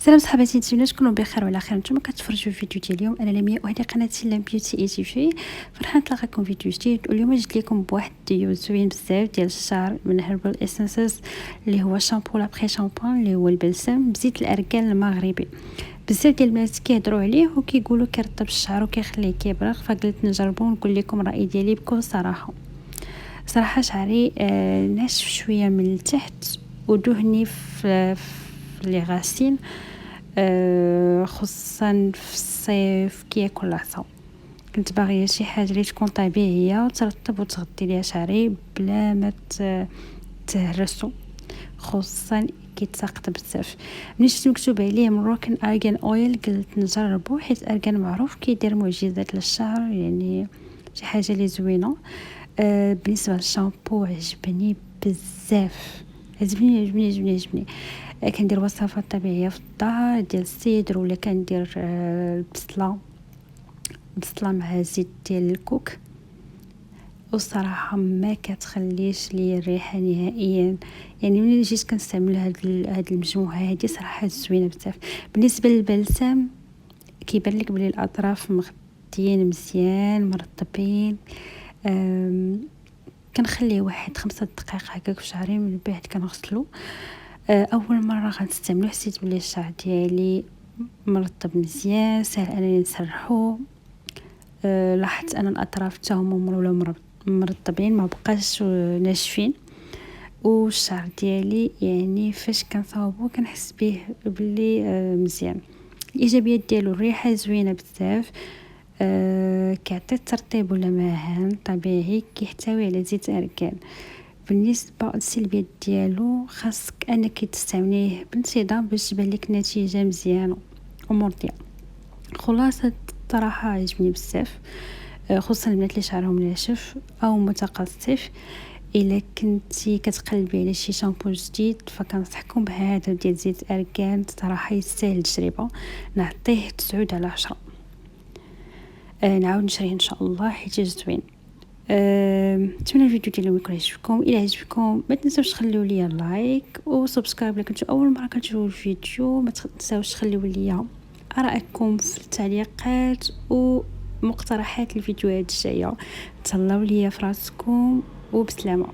سلام صحباتي، نتمنى تكونوا بخير وعلى خير. نتوما كتفرجوا في الفيديو ديال اليوم. انا لمياء وهذه قناتي لام بيوتي اي تي في. فرحان نتلاقاكم في فيديو جديد، واليوم جيت لكم بواحد الديو زوين بزاف ديال الشعر من هربال اسنسز اللي هو شامبو لابخي شامبون اللي هو البلسم بزيت الاركان المغربي. بزاف ديال البنات كيهضروا عليه وكيقولوا كيرطب الشعر وكيخليه كيبرق، فقلت نجربو ونقول لكم الراي ديالي بكل صراحه. صراحه شعري ناشف شويه من التحت ودهني في لي غاسين، خصوصا في الصيف كياكل العصا. كنت باغيه شي حاجه اللي تكون طبيعيه وترطب وتغطي ليها شعري بلا ما تهرسو، خصوصا كيتساقط بزاف. ملي شفت مكتوب عليه مروكن ارغان اويل قلت نجربو، حيت ارغان معروف كيدير معجزات للشعر، يعني شي حاجه اللي زوينه. بالنسبه للشامبو عجبني بزاف، عجبني. كندير وصفات طبيعيه في الدار ديال السيدر، ولا كندير البصله مع زيت ديال الكوك، والصراحه ما كتخليش لي الريحه نهائيا. يعني ملي جيت كنستعمل هاد المجموعه هذه صراحه زوينه بزاف. بالنسبه للبلسم كيبان لك بلي الاطراف مغطيين مزيان مرطبين. كنخليه واحد 5 دقائق هكاك في شعري، من بعد كنغسلو. اول مره غنستعملو حسيت بلي الشعر ديالي مرطب مزيان، سهل انني نسرحو. لاحظت ان الاطراف حتى هما ولاو مرطبين، ما بقاش ناشفين. والشعر ديالي يعني فاش كنصاوبو كنحس به بلي مزيان. الايجابيات ديالو الريحه زوينه بزاف، كيعطي الترطيب ولا معهن طبيعي، كيحتوي على زيت اركان. بالنسبه للسلبيات ديالو خاصك انك تستعمليه بانتظام باش تبان لك نتيجه مزيانه ومرضيه. خلاصه الصراحه عجبني بزاف، خصوصا البنات اللي شعرهم ناشف او متقصف. الا كنتي كتقلبي على شي شامبو جديد فكنصحكم بهذا ديال زيت اركان، صراحه يستاهل التجربه. نعطيه 9/10. نعاود نشريه ان شاء الله حيت زوين. نتمنى الفيديو ديالكم يكون عجبكم. الى عجبكم ما تنساوش تخليو لي لايك وسبسكرايب الا كنتو اول مره كتشوفوا الفيديو. ما تنساوش تخليو لي ارائكم في التعليقات ومقترحات الفيديوهات الجايه. تهلاو ليا فراسكم وبسلامه.